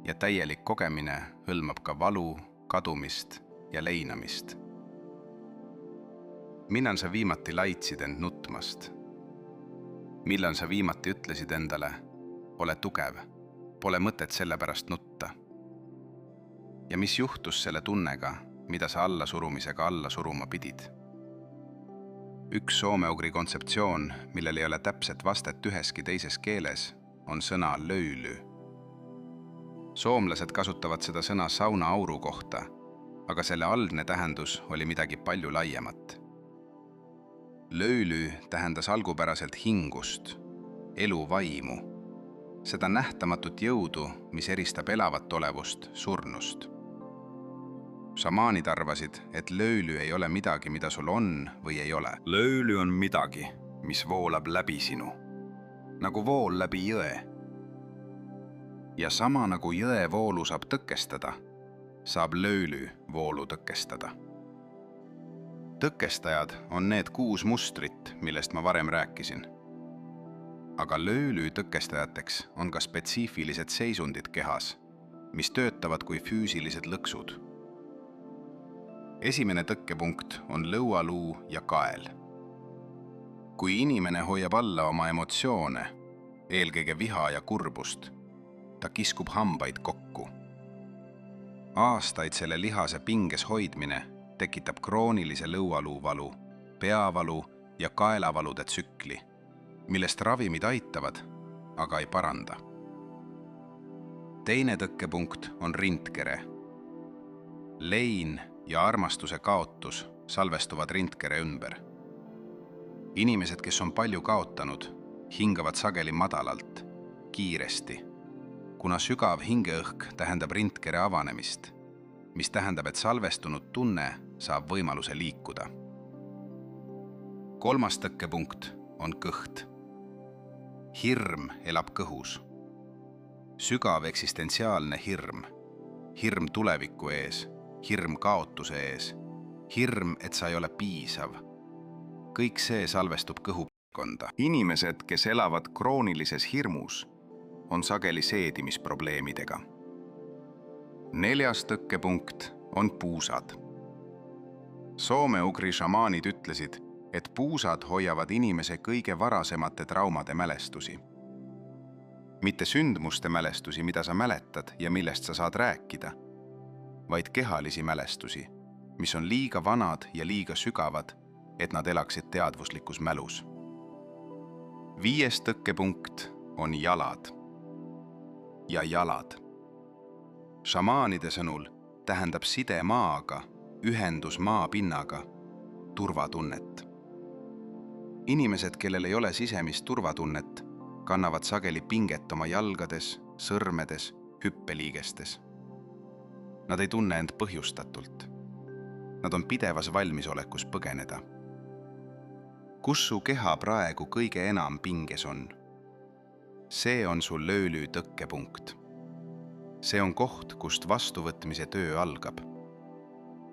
Ja täielik kogemine hõlmab ka valu, kadumist ja leinamist. Millal sa viimati laitsid end nutmast? Millal sa viimati ütlesid endale, ole tugev, pole mõtet selle pärast nutta? Ja mis juhtus selle tunnega, mida sa allasurumisega alla suruma pidid? Üks soome-ugri kontseptsioon, millel ei ole täpset vastet üheski teises keeles, on sõna löyly. Soomlased kasutavad seda sõna sauna-auru kohta, aga selle algne tähendus oli midagi palju laiemat. Löyly tähendas algupäraselt hingust, eluvaimu, seda nähtamatut jõudu, mis eristab elavat olevust surnust. Šamaanid arvasid, et löyly ei ole midagi, mida sul on või ei ole. Löyly on midagi, mis voolab läbi sinu, nagu vool läbi jõe. Ja sama nagu jõe voolu saab tõkestada, saab löyly voolu tõkestada. Tõkestajad on need 6 mustrit, millest ma varem rääkisin. Aga löyly tõkestajateks on ka spetsiifilised seisundid kehas, mis töötavad kui füüsilised lõksud. Esimene tõkkepunkt on lõualuu ja kael. Kui inimene hoiab alla oma emotsioone, eelkõige viha ja kurbust, ta kiskub hambaid kokku. Aastaid selle lihase pinges hoidmine tekitab kroonilise lõualuu valu, peavalu ja kaelavalude tsükli, millest ravimid aitavad, aga ei paranda. Teine tõkkepunkt on rindkere. Lein ja armastuse kaotus salvestuvad rindkere ümber. Inimesed, kes on palju kaotanud, hingavad sageli madalalt, kiiresti, kuna sügav hingeõhk tähendab rindkere avanemist, mis tähendab, et salvestunud tunne saab võimaluse liikuda. Kolmas tõkkepunkt on kõht. Hirm elab kõhus. Sügav eksistentsiaalne hirm. Hirm tuleviku ees, hirm kaotuse ees, hirm, et sa ei ole piisav. Kõik see salvestub kõhupiirkonda. Inimesed, kes elavad kroonilises hirmus, on sageli seedimisprobleemidega. Neljas tõkkepunkt on puusad. Soome-ugri šamaanid ütlesid, et puusad hoiavad inimese kõige varasemate traumade mälestusi. Mitte sündmuste mälestusi, mida sa mäletad ja millest sa saad rääkida, vaid kehalisi mälestusi, mis on liiga vanad ja liiga sügavad, et nad elaksid teadvuslikus mälus. Viies tõkkepunkt on jalad. Ja jalad. Šamaanide sõnul tähendab side maaga, ühendus maapinnaga, turvatunnet. Inimesed, kellel ei ole sisemist turvatunnet, kannavad sageli pinget oma jalgades, sõrmedes, hüppeliigestes. Nad ei tunne end põhjustatult. Nad on pidevas valmisolekus põgeneda. Kus su keha praegu kõige enam pinges on? See on su löölüü tõkkepunkt. See on koht, kust vastuvõtmise töö algab.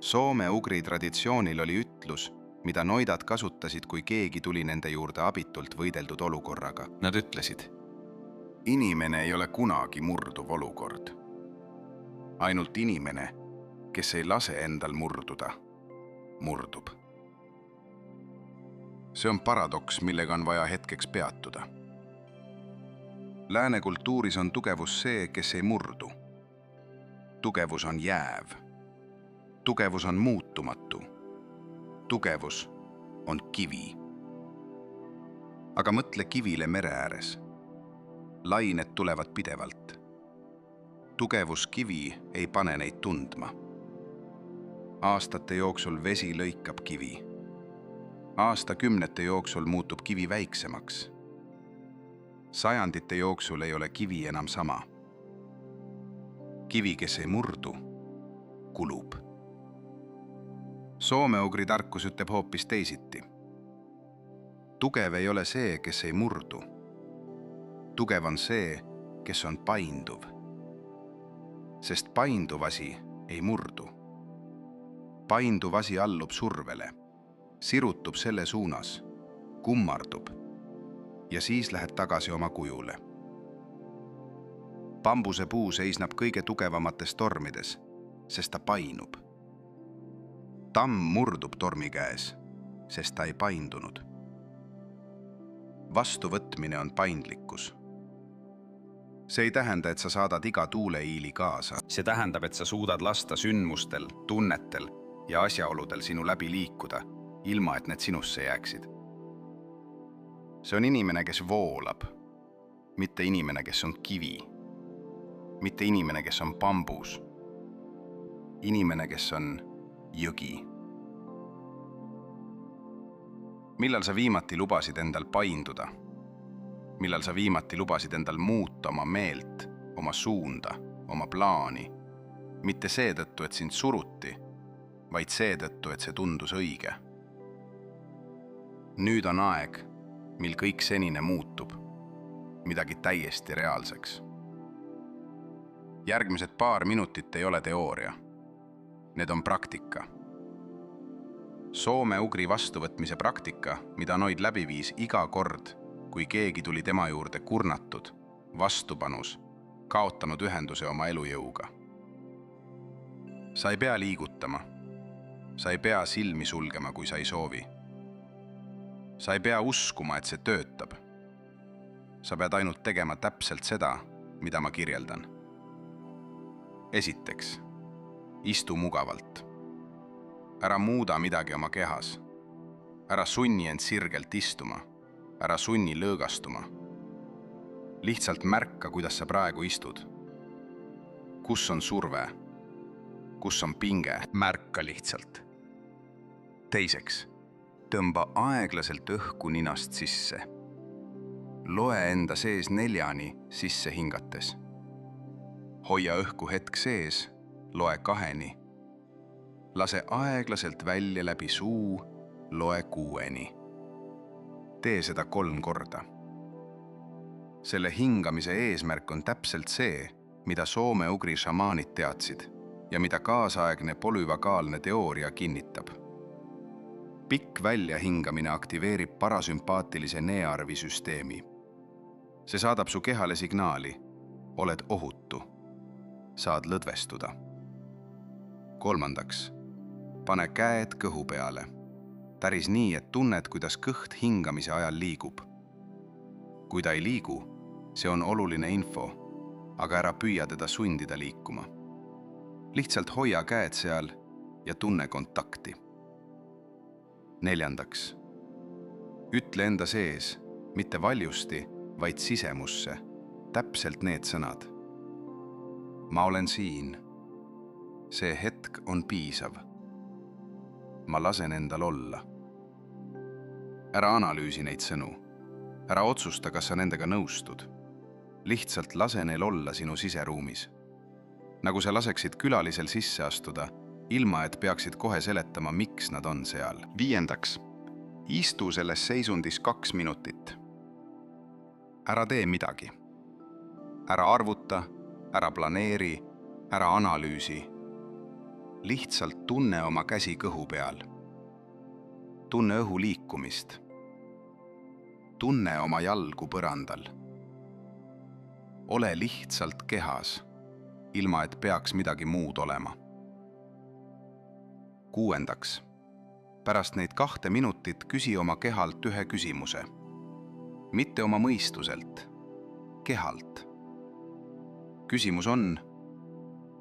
Soome-ugri traditsioonil oli ütlus, mida noidad kasutasid, kui keegi tuli nende juurde abitult võideldud olukorraga. Nad ütlesid, inimene ei ole kunagi murduv olukord. Ainult inimene, kes ei lase endal murduda, murdub. See on paradoks, millega on vaja hetkeks peatuda. Lääne kultuuris on tugevus see, kes ei murdu. Tugevus on jääv. Tugevus on muutumatu. Tugevus on kivi. Aga mõtle kivile mere ääres. Lained tulevad pidevalt. Tugevuskivi ei pane neid tundma. Aastate jooksul vesi lõikab kivi. Aastakümnete jooksul muutub kivi väiksemaks. Sajandite jooksul ei ole kivi enam sama. Kivi, kes ei murdu, kulub. Soome-ugri tarkus ütleb hoopis teisiti. Tugev ei ole see, kes ei murdu. Tugev on see, kes on painduv. Sest painduv asi ei murdu. Painduv asi allub survele, sirutub selle suunas, kummardub ja siis lähed tagasi oma kujule. Bambusepuu seisnab kõige tugevamates tormides, sest ta painub. Tamm murdub tormi käes, sest ta ei paindunud. Vastuvõtmine on paindlikkus. See ei tähenda, et sa saadad iga tuuleiili kaasa. See tähendab, et sa suudad lasta sündmustel, tunnetel ja asjaoludel sinu läbi liikuda, ilma et need sinusse jääksid. See on inimene, kes voolab, mitte inimene, kes on kivi, mitte inimene, kes on bambus, inimene, kes on jõgi. Millal sa viimati lubasid endal painduda? Millal sa viimati lubasid endal muuta oma meelt, oma suunda, oma plaani? Mitte seetõttu, et sind suruti, vaid seetõttu, et see tundus õige. Nüüd on aeg, mil kõik senine muutub, midagi täiesti reaalseks. Järgmised paar minutit ei ole teooria. Need on praktika. Soome-ugri vastuvõtmise praktika, mida Noid läbi viis iga kord, kui keegi tuli tema juurde kurnatud, vastupanus, kaotanud ühenduse oma elujõuga. Sa ei pea liigutama. Sa ei pea silmi sulgema, kui sa ei soovi. Sa ei pea uskuma, et see töötab. Sa pead ainult tegema täpselt seda, mida ma kirjeldan. Esiteks, istu mugavalt. Ära muuda midagi oma kehas. ära sunni end sirgelt istuma, ära sunni lõõgastuma. Lihtsalt märka, kuidas sa praegu istud. Kus on surve? Kus on pinge? Märka lihtsalt. Teiseks, tõmba aeglaselt õhku ninast sisse. Loe enda sees 4 sisse hingates. Hoia õhku hetk sees, loe 2. Lase aeglaselt välja läbi suu, loe 6. Tee seda 3 korda. Selle hingamise eesmärk on täpselt see, mida soome-ugri šamaanid teadsid ja mida kaasaegne polüvagaalne teooria kinnitab. Pikk väljahingamine aktiveerib parasümpaatilise neearvisüsteemi. See saadab su kehale signaali, oled ohutu, saad lõdvestuda. 3. Pane käed kõhu peale. Täris nii, et tunned, kuidas kõht hingamise ajal liigub. Kui ta ei liigu, see on oluline info, aga ära püüa teda sundida liikuma. Lihtsalt hoia käed seal ja tunne kontakti. 4. Ütle enda sees, mitte valjusti, vaid sisemusse, täpselt need sõnad. Ma olen siin. See hetk on piisav. Ma lasen endal olla. Ära analüüsi neid sõnu. Ära otsusta, kas sa nendega nõustud. Lihtsalt lase neil olla sinu siseruumis. Nagu sa laseksid külalisel sisse astuda, ilma et peaksid kohe seletama, miks nad on seal. 5. Istu selles seisundis 2 minutit. Ära tee midagi. Ära arvuta, ära planeeri, ära analüüsi. Lihtsalt tunne oma käsi kõhu peal. Tunne õhu liikumist. Tunne oma jalgu põrandal. Ole lihtsalt kehas, ilma et peaks midagi muud olema. 6. Pärast neid 2 minutit küsi oma kehalt ühe küsimuse. Mitte oma mõistuselt, kehalt. Küsimus on,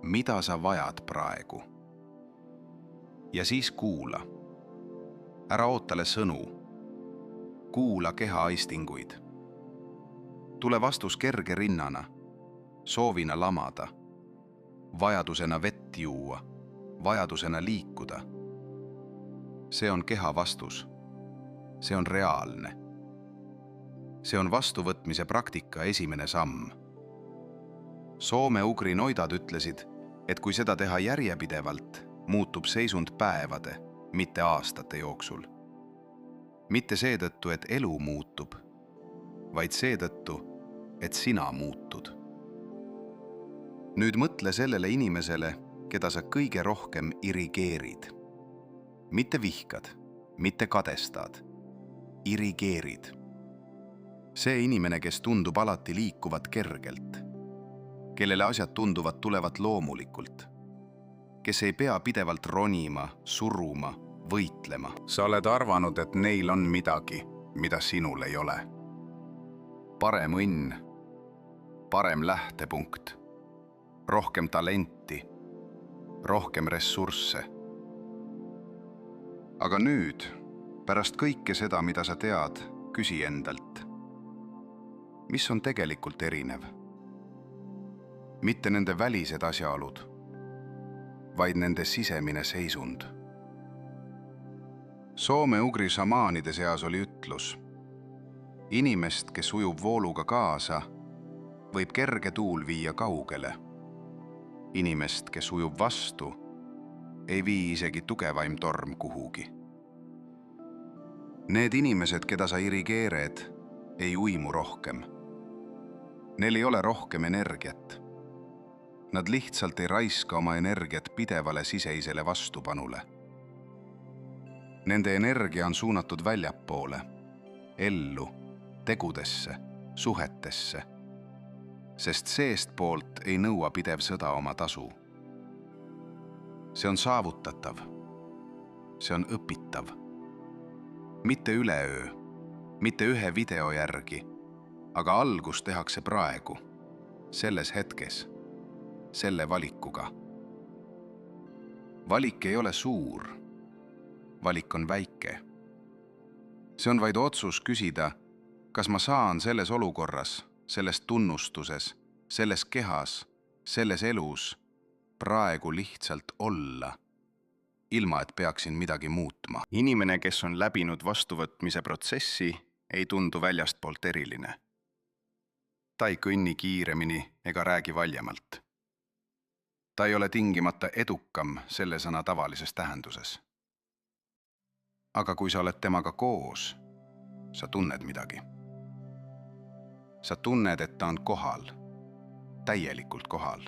mida sa vajad praegu? Ja siis kuula. Ära ootale sõnu. Kuula keha aistinguid. Tule vastus kerge rinnana, soovina lamada, vajadusena vett juua, vajadusena liikuda. See on keha vastus. See on reaalne. See on vastuvõtmise praktika esimene samm. Soome-ugri noidad ütlesid, et kui seda teha järjepidevalt, muutub seisund päevade, mitte aastate jooksul. Mitte seetõttu, et elu muutub, vaid seetõttu, et sina muutud. Nüüd mõtle sellele inimesele, keda sa kõige rohkem irigeerid. Mitte vihkad, mitte kadestad. Irigeerid. See inimene, kes tundub alati liikuvat kergelt, kellele asjad tunduvad tulevat loomulikult, kes ei pea pidevalt ronima, suruma, võitlema. Sa oled arvanud, et neil on midagi, mida sinul ei ole. Parem õnn, parem lähtepunkt, rohkem talenti, rohkem ressursse. Aga nüüd, pärast kõike seda, mida sa tead, küsi endalt. Mis on tegelikult erinev? Mitte nende välised asjaolud, vaid nende sisemine seisund. Soome-ugri šamaanide seas oli ütlus. Inimest, kes ujub vooluga kaasa, võib kerge tuul viia kaugele. Inimest, kes ujub vastu, ei vii isegi tugevaim torm kuhugi. Need inimesed, keda sa irigeered, ei uimu rohkem. Neil ei ole rohkem energiat. Nad lihtsalt ei raiska oma energiat pidevale siseisele vastupanule. Nende energia on suunatud väljapoole, ellu, tegudesse, suhetesse, sest seestpoolt ei nõua pidev sõda oma tasu. See on saavutatav. See on õpitav. Mitte üleöö, mitte ühe video järgi, aga algus tehakse praegu, selles hetkes, selle valikuga. Valik ei ole suur, valik on väike. see on vaid otsus küsida, kas ma saan selles olukorras, selles tunnustuses, selles kehas, selles elus praegu lihtsalt olla, ilma et peaksin midagi muutma. Inimene, kes on läbinud vastuvõtmise protsessi, ei tundu väljastpoolt eriline. Ta ei kõnni kiiremini ega räägi valjemalt. Ta ei ole tingimata edukam selle sõna tavalises tähenduses. Aga kui sa oled temaga koos, sa tunned midagi. Sa tunned, et ta on kohal, täielikult kohal.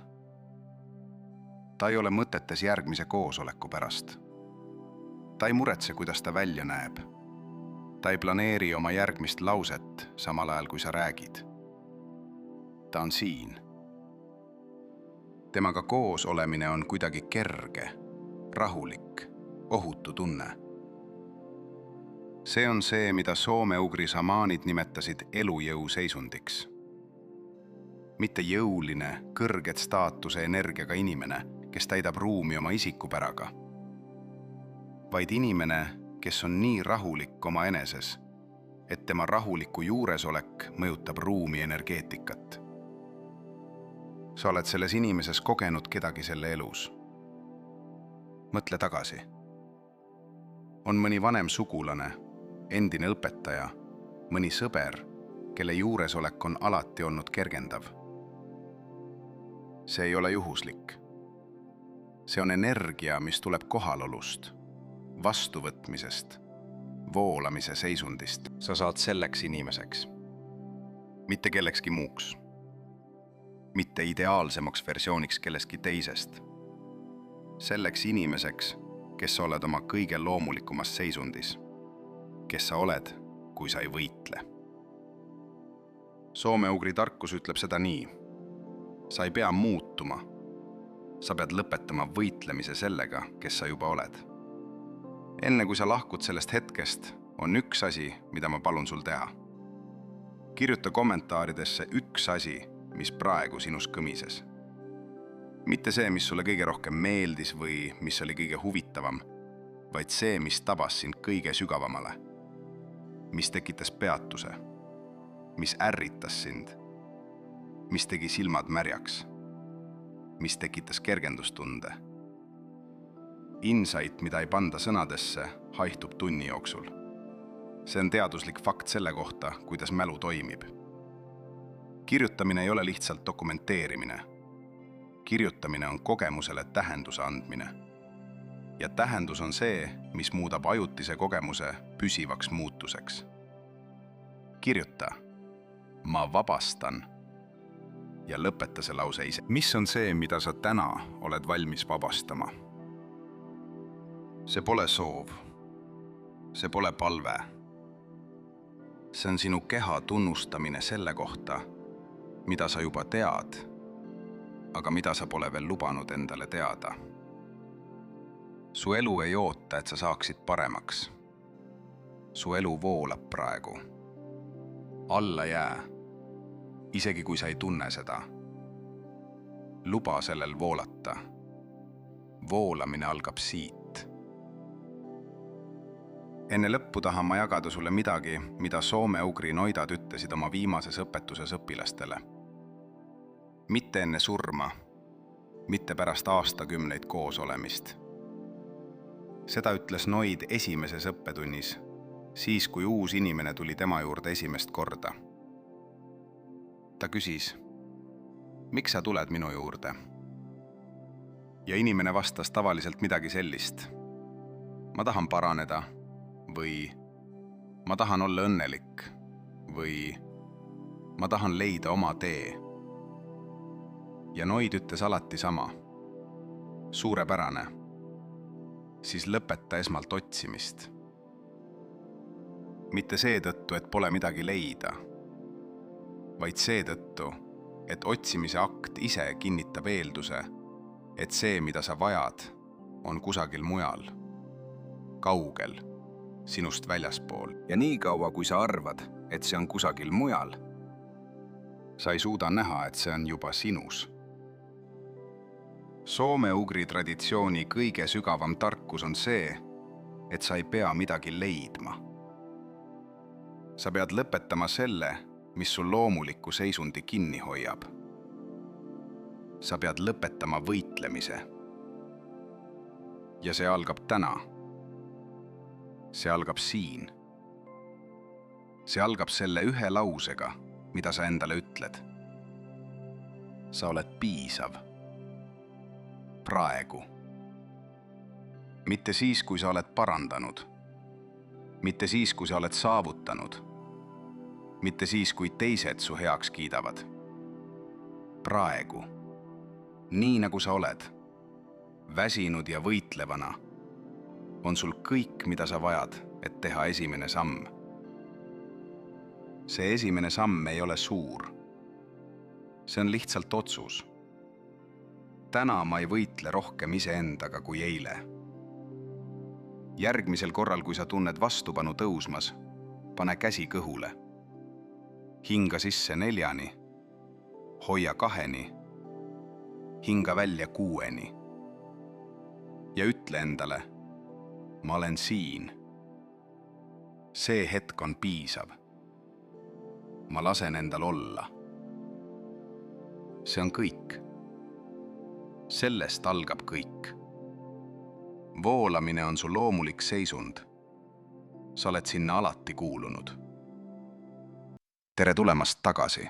Ta ei ole mõtetes järgmise koosoleku pärast. Ta ei muretse, kuidas ta välja näeb. Ta ei planeeri oma järgmist lauset samal ajal, kui sa räägid. Ta on siin. Temaga koos olemine on kuidagi kerge, rahulik, ohutu tunne. See on see, mida soome-ugri šamaanid nimetasid elujõu seisundiks. Mitte jõuline, kõrget staatuse energiaga inimene, kes täidab ruumi oma isikupäraga, vaid inimene, kes on nii rahulik oma eneses, et tema rahuliku juuresolek mõjutab ruumi energeetikat. Sa oled selles inimeses kogenud kedagi selle elus. Mõtle tagasi. On mõni vanem sugulane, endine õpetaja, mõni sõber, kelle juuresolek on alati olnud kergendav. See ei ole juhuslik. See on energia, mis tuleb kohalolust, vastuvõtmisest, voolamise seisundist. Sa saad selleks inimeseks. Mitte kellekski muuks. Mitte ideaalsemaks versiooniks kellestki teisest. Selleks inimeseks, kes sa oled oma kõige loomulikumas seisundis. Kes sa oled, kui sa ei võitle. Soome-ugri tarkus ütleb seda nii. Sa ei pea muutuma. Sa pead lõpetama võitlemise sellega, kes sa juba oled. Enne kui sa lahkud sellest hetkest, on üks asi, mida ma palun sul teha. Kirjuta kommentaaridesse üks asi, mis praegu sinus kõmises. Mitte see, mis sulle kõige rohkem meeldis või mis oli kõige huvitavam, vaid see, mis tabas sind kõige sügavamale. Mis tekitas peatuse, mis ärritas sind, mis tegi silmad märjaks, mis tekitas kergendustunde. Insight, mida ei panda sõnadesse, haihtub tunni jooksul. See on teaduslik fakt selle kohta, kuidas mälu toimib. Kirjutamine ei ole lihtsalt dokumenteerimine. Kirjutamine on kogemusele tähenduse andmine. Ja tähendus on see, mis muudab ajutise kogemuse püsivaks muutuseks. Kirjuta, ma vabastan ja lõpeta see lause ise. Mis on see, mida sa täna oled valmis vabastama? See pole soov. See pole palve. See on sinu keha tunnustamine selle kohta, mida sa juba tead, aga mida sa pole veel lubanud endale teada. Su elu ei oota, et sa saaksid paremaks. Su elu voolab praegu. Alla jää, isegi kui sa ei tunne seda. Luba sellel voolata. Voolamine algab siit. Enne lõppu tahan ma jagada sulle midagi, mida soome-ugri noidad ütlesid oma viimases õpetuses õpilastele. Mitte enne surma, mitte pärast aastakümneid koos olemist. Seda ütles noid esimeses õppetunnis, siis kui uus inimene tuli tema juurde esimest korda. Ta küsis, miks sa tuled minu juurde? Ja inimene vastas tavaliselt midagi sellist. Ma tahan paraneda või ma tahan olla õnnelik või ma tahan leida oma tee. Ja noid ütles alati sama. Suurepärane. Siis lõpeta esmalt otsimist. Mitte seetõttu, et pole midagi leida, vaid seetõttu, et otsimise akt ise kinnitab eelduse, et see, mida sa vajad, on kusagil mujal, kaugel, sinust väljaspool. Ja nii kaua, kui sa arvad, et see on kusagil mujal, sa ei suuda näha, et see on juba sinus. Soome-ugri traditsiooni kõige sügavam tarkus on see, et sa ei pea midagi leidma. sa pead lõpetama selle, mis sul loomuliku seisundi kinni hoiab. Sa pead lõpetama võitlemise. Ja see algab täna. See algab siin. See algab selle ühe lausega, mida sa endale ütled. Sa oled piisav. Praegu. Mitte siis, kui sa oled parandanud. Mitte siis, kui sa oled saavutanud. Mitte siis, kui teised su heaks kiidavad. Praegu. Nii nagu sa oled. Väsinud ja võitlevana on sul kõik, mida sa vajad, et teha esimene samm. See esimene samm ei ole suur. See on lihtsalt otsus. Täna ma ei võitle rohkem iseendaga kui eile. Järgmisel korral, kui sa tunned vastupanu tõusmas, pane käsi kõhule. Hinga sisse 4, hoia 2, hinga välja 6 ja ütle endale, ma olen siin. See hetk on piisav. Ma lasen endal olla. See on kõik. Sellest algab kõik. Voolamine on su loomulik seisund. Sa oled sinna alati kuulunud. Tere tulemast tagasi.